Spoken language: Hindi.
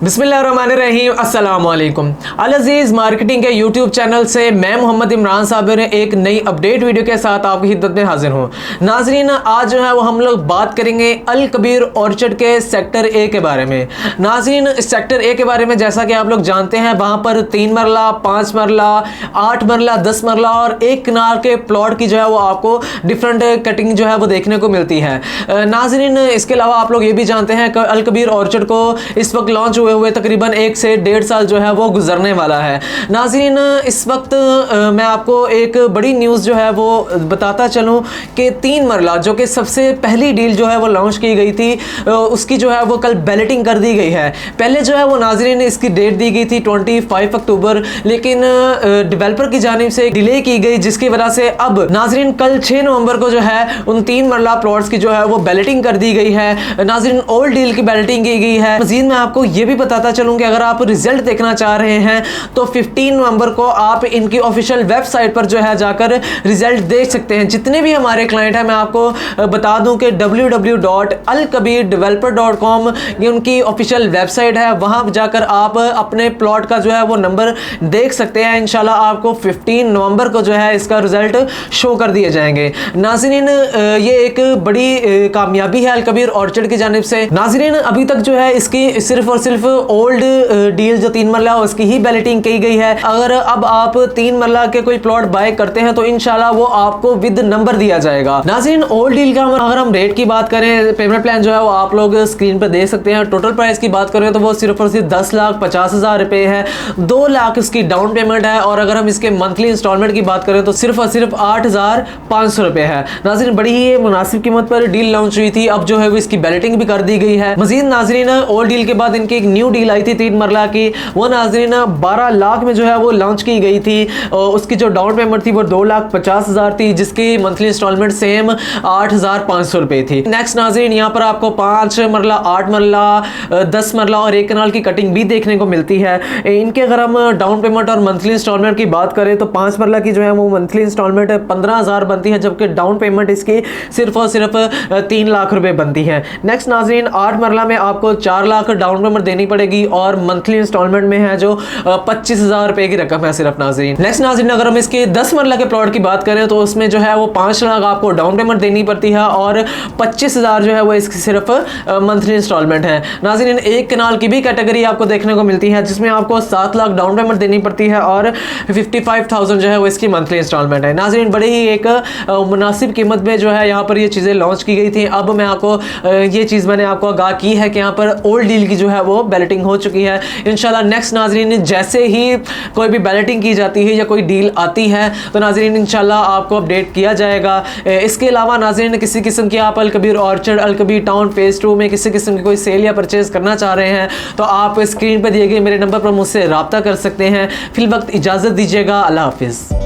बिस्मिल्लाहिर्रहमानिर्रहीम, अस्सलाम वालेकुम। अल अज़ीज़ मार्केटिंग के यूट्यूब चैनल से मैं मोहम्मद इमरान साबिर एक नई अपडेट वीडियो के साथ आपकी खिदमत में हाजिर हूँ। नाजरीन, आज जो है वो हम लोग बात करेंगे अल कबीर ऑर्चर्ड के सेक्टर ए के बारे में। नाजरीन, सेक्टर ए के बारे में जैसा कि आप लोग जानते हैं, वहाँ पर 3 मरला, 5 मरला, 8 मरला, 10 मरला और 1 कनाल के प्लॉट की जो है वो आपको डिफरेंट कटिंग जो है वो देखने को मिलती है। नाजरीन, इसके अलावा आप लोग ये भी जानते हैं कि अल कबीर ऑर्चर्ड को इस वक्त लॉन्च हुए तकरीबन 1 से 1.5 साल जो है वो गुजरने वाला है। नाज़रीन, इस वक्त मैं आपको एक बड़ी न्यूज़ जो है वो बताता चलूँ कि 3 मरला जो कि सबसे पहली डील जो है वो लॉन्च की गई थी, उसकी जो है वो कल बैलेटिंग कर दी गई है। पहले जो है वो नाज़रीन इसकी डेट दी गई थी 25 अक्टूबर, लेकिन डेवलपर की जानिब से डिले की गई, जिसकी वजह से अब नाज़रीन कल 6 नवंबर को जो है उन 3 मरला प्लॉट्स की जो है वो बैलेटिंग कर दी गई है। नाज़रीन, ओल्ड डील की बैलेटिंग की गई है। मज़ीद मैं आपको ये भी बताता चलूं कि अगर आप रिजल्ट देखना चाह रहे हैं तो 15 नवंबर को आप इनकी ऑफिशियल वेबसाइट पर जो है जाकर रिजल्ट देख सकते हैं। जितने भी हमारे क्लाइंट हैं, मैं आपको बता दूं कि www.alkabirdeveloper.com ये उनकी ऑफिशियल वेबसाइट है। वहां जाकर आप अपने प्लॉट का जो है वो नंबर देख सकते हैं। इंशाल्लाह आपको 15 नवंबर को जो है इसका रिजल्ट शो कर दिए जाएंगे। नाज़रीन, ये एक बड़ी कामयाबी है अल कबीर ऑर्चर्ड की जानिब से। नाज़रीन, अभी तक जो है इसकी सिर्फ और सिर्फ ओल्ड डील जो 3 मरला उसकी ही बैलेटिंग की गई है। अगर अब आप 3 मरला के कोई प्लॉट बाय करते हैं तो इंशाल्लाह वो आपको विद नंबर दिया जाएगा। नाज़रीन, ओल्ड डील का अगर हम रेट की बात करें, पेमेंट प्लान जो है वो आप लोग स्क्रीन पर देख सकते हैं। टोटल प्राइस की बात करें तो वो सिर्फ और सिर्फ 10,50,000 रुपए है। 2 लाख इसकी डाउन पेमेंट है और अगर हम इसके मंथली इंस्टॉलमेंट की बात करें तो सिर्फ और सिर्फ 8,500 रुपए है। नाज़रीन, बड़ी ही मुनासिब कीमत पर डील लॉन्च हुई थी। अब जो है वो इसकी बैलेटिंग भी कर दी गई है। मजीद नाज़रीन, ओल्ड डील के बाद इनकी एक न्यू डील आई थी 3 मरला की, वो नाज़रीन 12 लाख में जो है वो लॉन्च की गई थी। उसकी जो डाउन पेमेंट थी वो 2,50,000 थी, जिसकी मंथली इंस्टॉलमेंट सेम 8,500 रुपए थी। नेक्स्ट नाज़रीन, यहाँ पर आपको 5 मरला, 8 मरला, 10 मरला और 1 कनाल की कटिंग भी देखने को मिलती है। इनके अगर हम डाउन पेमेंट और मंथली इंस्टॉलमेंट की बात करें तो 5 मरला की जो है वो मंथली इंस्टॉलमेंट 15,000 बनती है, जबकि डाउन पेमेंट इसकी सिर्फ और सिर्फ 3 लाख रुपए बनती है। नेक्स्ट नाज़रीन, 8 मरला में आपको 4 लाख डाउन पेमेंट देनी पड़ेगी और मंथली इंस्टॉलमेंट में है जो 25,000 रुपए की रकम है सिर्फ। नाज़रीन, नेक्स्ट नाज़रीन, अगर हम इसके 10 मरला के प्लॉट की बात करें तो उसमें जो है वो 5 लाख आपको डाउन पेमेंट देनी पड़ती है और 25,000 जो है वो इसकी सिर्फ मंथली इंस्टॉलमेंट है। नाज़रीन, 1 कनाल की भी कैटेगरी आपको देखने को मिलती है, जिसमें आपको 7 लाख डाउन पेमेंट देनी पड़ती है और 55,000 जो है वो इसकी मंथली इंस्टॉलमेंट है। नाज़रीन, बड़ी ही एक मुनासिब कीमत में जो है यहाँ पर ये चीज़ें लॉन्च की गई थी। अब मैं आपको ये चीज़ मैंने आपको आगाह की है कि यहाँ पर ओल्ड डील की जो है वो बैलेटिंग हो चुकी है। इंशाल्लाह नेक्स्ट नाज़रीन जैसे ही कोई भी बैलेटिंग की जाती है या कोई डील आती है तो नाज़रीन इंशाल्लाह आपको अपडेट किया जाएगा। इसके अलावा नाज़रीन, किसी किस्म की आप अल कबीर ऑर्चर्ड, अल कबीर टाउन फेज़ 2 में किसी किस्म की कोई सेल या परचेज करना चाह रहे हैं तो आप स्क्रीन पर दिए गए मेरे नंबर पर मुझसे रब्ता कर सकते हैं। फिल वक्त इजाज़त दीजिएगा। अल्लाह हाफिज़।